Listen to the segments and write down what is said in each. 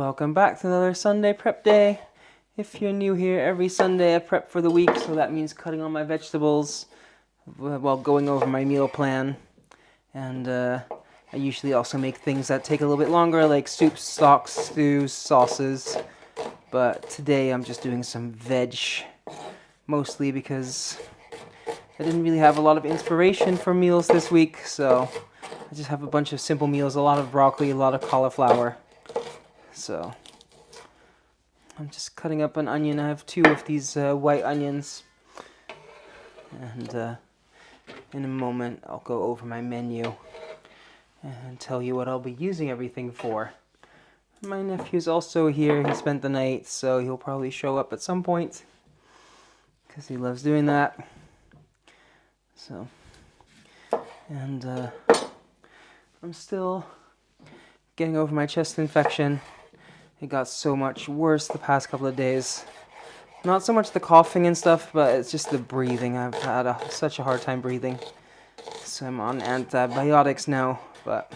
Welcome back to another Sunday prep day. If you're new here, every Sunday I prep for the week, so that means cutting all my vegetables while going over my meal plan. And I usually also make things that take a little bit longer, like soups, stocks, stews, sauces. But today I'm just doing some veg, mostly because I didn't really have a lot of inspiration for meals this week, so I just have a bunch of simple meals, a lot of broccoli, a lot of cauliflower. So I'm just cutting up an onion. I have two of these white onions. And in a moment I'll go over my menu and tell you what I'll be using everything for. My nephew's also here. He spent the night, so he'll probably show up at some point because he loves doing that. So, and I'm still getting over my chest infection. It got so much worse the past couple of days. Not so much the coughing and stuff, but it's just the breathing. I've had such a hard time breathing. So I'm on antibiotics now, but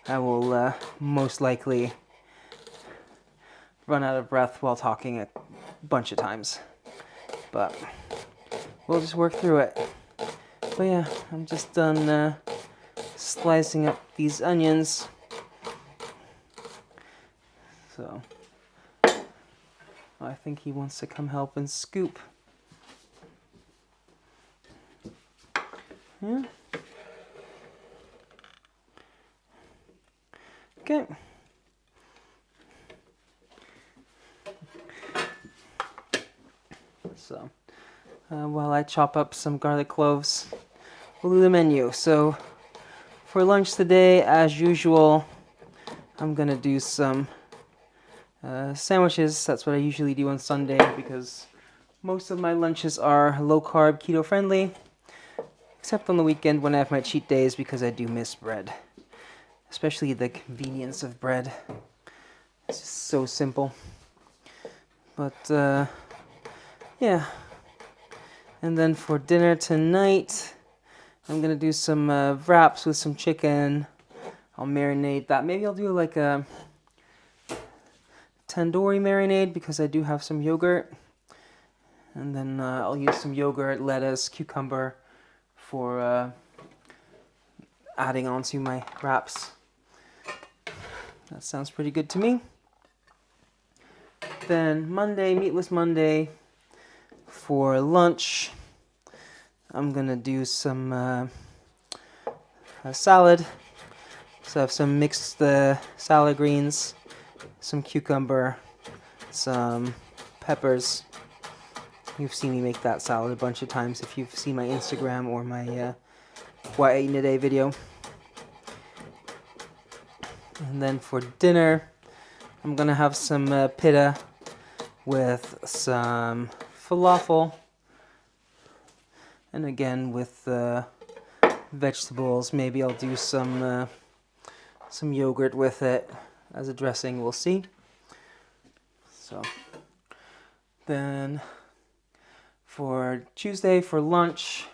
I will most likely run out of breath while talking a bunch of times. But we'll just work through it. But yeah, I'm just done slicing up these onions. So I think he wants to come help and scoop. Yeah. Okay. So while I chop up some garlic cloves, we'll do the menu. So for lunch today, as usual, I'm gonna do some sandwiches. That's what I usually do on Sunday because most of my lunches are low-carb, keto-friendly, except on the weekend when I have my cheat days because I do miss bread, especially the convenience of bread. It's just so simple. But yeah. And then for dinner tonight, I'm gonna do some wraps with some chicken. I'll marinate that. Maybe I'll do like a tandoori marinade because I do have some yogurt. And then I'll use some yogurt, lettuce, cucumber for adding onto my wraps. That sounds pretty good to me. Then Monday, Meatless Monday. For lunch, I'm gonna do some salad. So I have some mixed salad greens, some cucumber, some peppers. You've seen me make that salad a bunch of times if you've seen my Instagram or my What I Ate in a Day video. And then for dinner, I'm gonna have some pita with some falafel. And again with vegetables, maybe I'll do some yogurt with it as a dressing, we'll see. So then for Tuesday for lunch,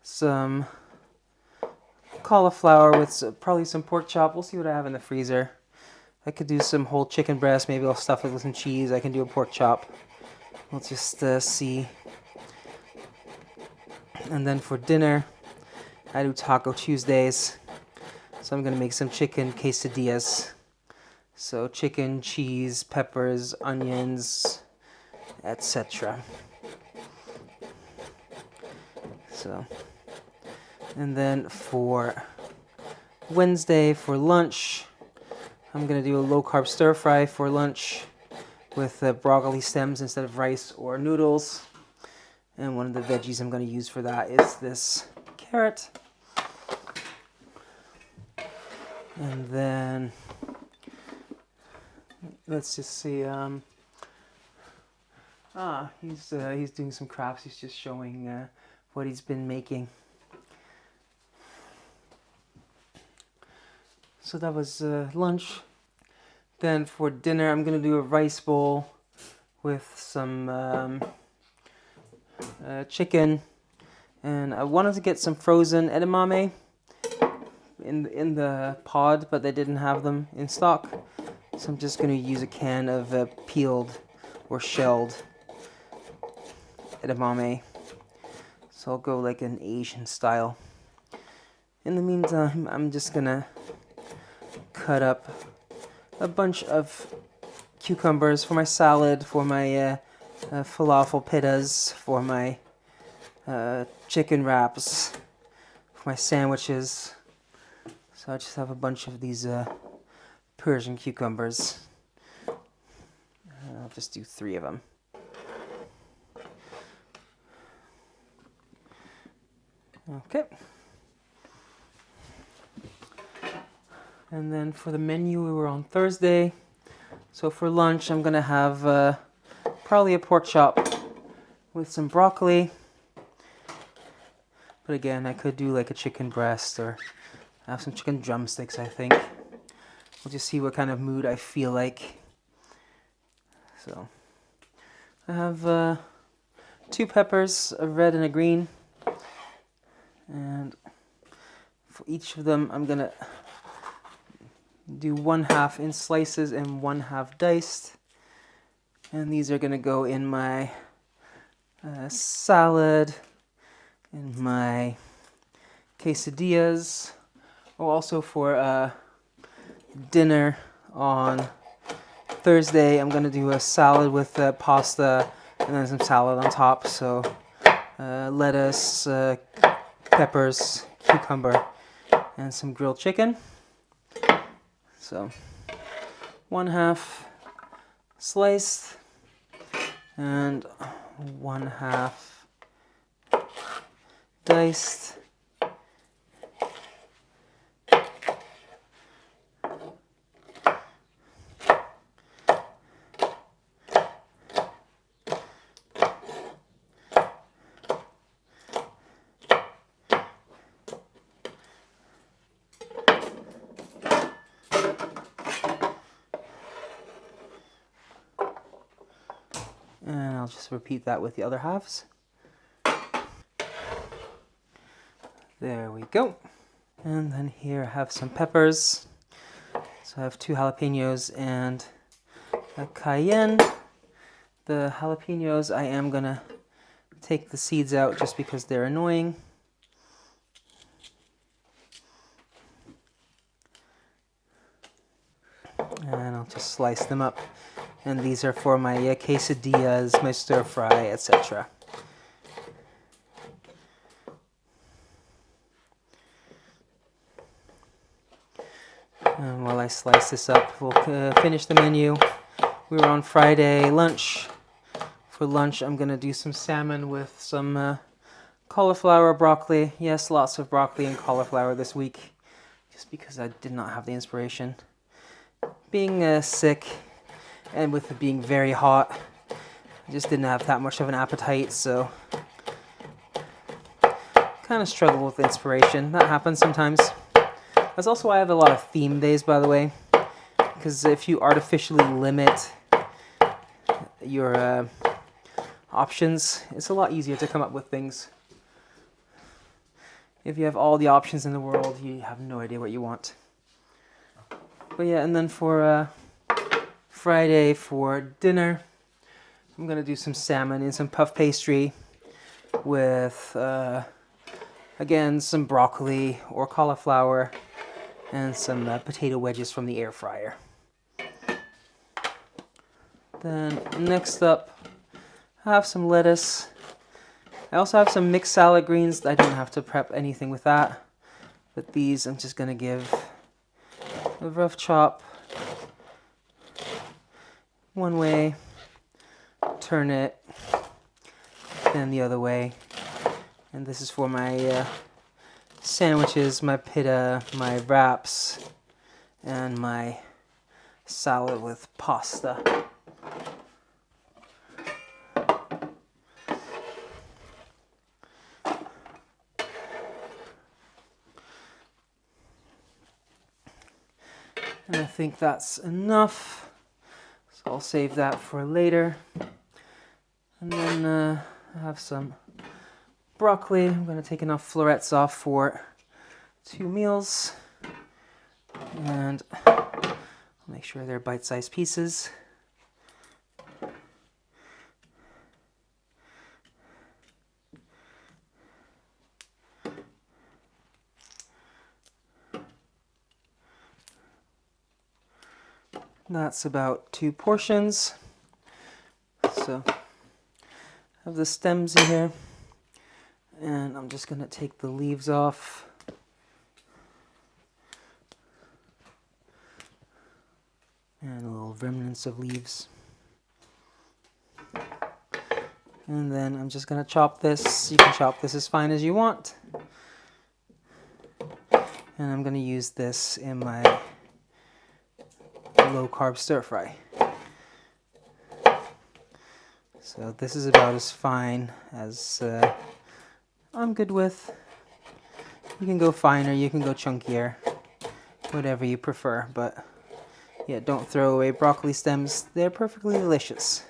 some cauliflower with probably some pork chop. We'll see what I have in the freezer. I could do some whole chicken breast, maybe I'll stuff it with some cheese. I can do a pork chop. We'll just see. And then for dinner, I do Taco Tuesdays. So I'm going to make some chicken quesadillas. So chicken, cheese, peppers, onions, etc. So, and then for Wednesday for lunch, I'm going to do a low-carb stir-fry for lunch with broccoli stems instead of rice or noodles. And one of the veggies I'm going to use for that is this carrot. And then let's just see. He's doing some crafts. He's just showing what he's been making. So that was lunch. Then for dinner, I'm gonna do a rice bowl with some chicken, and I wanted to get some frozen edamame in the pod, but they didn't have them in stock. So I'm just going to use a can of peeled or shelled edamame. So I'll go like an Asian style. In the meantime, I'm just going to cut up a bunch of cucumbers for my salad, for my falafel pittas, for my chicken wraps, for my sandwiches. So I just have a bunch of these Persian cucumbers. I'll just do 3 of them. Okay. And then for the menu, we were on Thursday. So for lunch, I'm going to have probably a pork chop with some broccoli. But again, I could do like a chicken breast or have some chicken drumsticks, I think. We'll just see what kind of mood I feel like. So I have 2 peppers, a red and a green. And for each of them, I'm going to do 1/2 in slices and 1/2 diced. And these are going to go in my salad, in my quesadillas, or also for dinner on Thursday. I'm going to do a salad with pasta and then some salad on top. So lettuce, peppers, cucumber, and some grilled chicken. So 1/2 sliced and 1/2 diced. And I'll just repeat that with the other halves. There we go. And then here I have some peppers. So I have 2 jalapenos and a cayenne. The jalapenos, I am going to take the seeds out just because they're annoying. And I'll just slice them up. And these are for my quesadillas, my stir fry, etc. And while I slice this up, we'll finish the menu. We were on Friday lunch. For lunch, I'm going to do some salmon with some cauliflower, broccoli. Yes, lots of broccoli and cauliflower this week, just because I did not have the inspiration. Being sick and with it being very hot, I just didn't have that much of an appetite, so kind of struggle with inspiration. That happens sometimes. That's also why I have a lot of theme days, by the way, because if you artificially limit your options, it's a lot easier to come up with things. If you have all the options in the world, you have no idea what you want. But yeah, and then for Friday for dinner, I'm going to do some salmon and some puff pastry with, again, some broccoli or cauliflower and some potato wedges from the air fryer. Then next up, I have some lettuce. I also have some mixed salad greens. I don't have to prep anything with that. But these I'm just going to give a rough chop one way, turn it, then the other way. And this is for my sandwiches, my pita, my wraps, and my salad with pasta. And I think that's enough. So I'll save that for later. And then I have some broccoli. I'm going to take enough florets off for 2 meals. And I'll Make sure they're bite-sized pieces. That's about 2 portions. So I have the stems in here, and I'm just gonna take the leaves off. And little remnants of leaves. And then I'm just gonna chop this. You can chop this as fine as you want. And I'm gonna use this in my low-carb stir-fry. So this is about as fine as I'm good with. You can go finer, you can go chunkier, whatever you prefer, but yeah, don't throw away broccoli stems. They're perfectly delicious.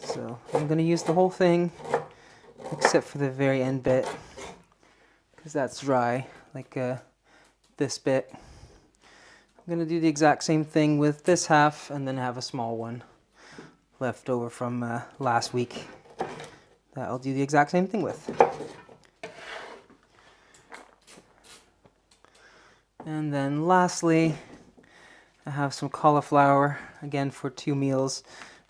So I'm going to use the whole thing, except for the very end bit, because that's dry, like this bit. I'm going to do the exact same thing with this half, and then have a small one left over from last week that I'll do the exact same thing with. And then lastly, I have some cauliflower, again for 2 meals.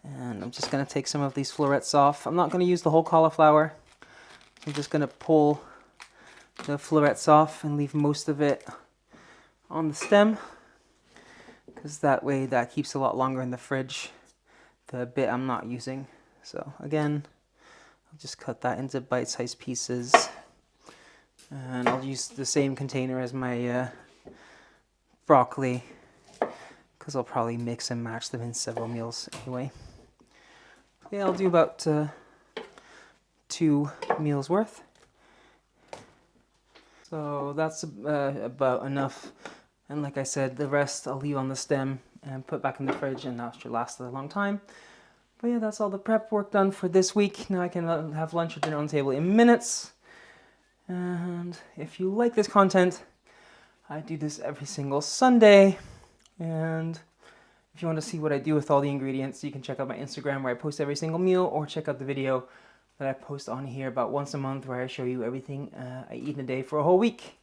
And I'm just going to take some of these florets off. I'm not going to use the whole cauliflower. I'm just going to pull the florets off and leave most of it on the stem, because that way that keeps a lot longer in the fridge, the bit I'm not using. So again, I'll just cut that into bite-sized pieces, and I'll use the same container as my broccoli, because I'll probably mix and match them in several meals anyway. Yeah, I'll do about 2 meals worth. So that's about enough. And like I said, the rest I'll leave on the stem and put back in the fridge, and that should last a long time. But yeah, that's all the prep work done for this week. Now I can have lunch or dinner on the table in minutes. And if you like this content, I do this every single Sunday. And if you want to see what I do with all the ingredients, you can check out my Instagram where I post every single meal, or check out the video that I post on here about once a month where I show you everything I eat in a day for a whole week.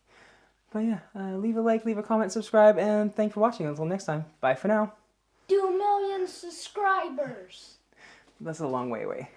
But yeah, leave a like, leave a comment, subscribe, and thanks for watching. Until next time, bye for now. 2 million subscribers. That's a long way away.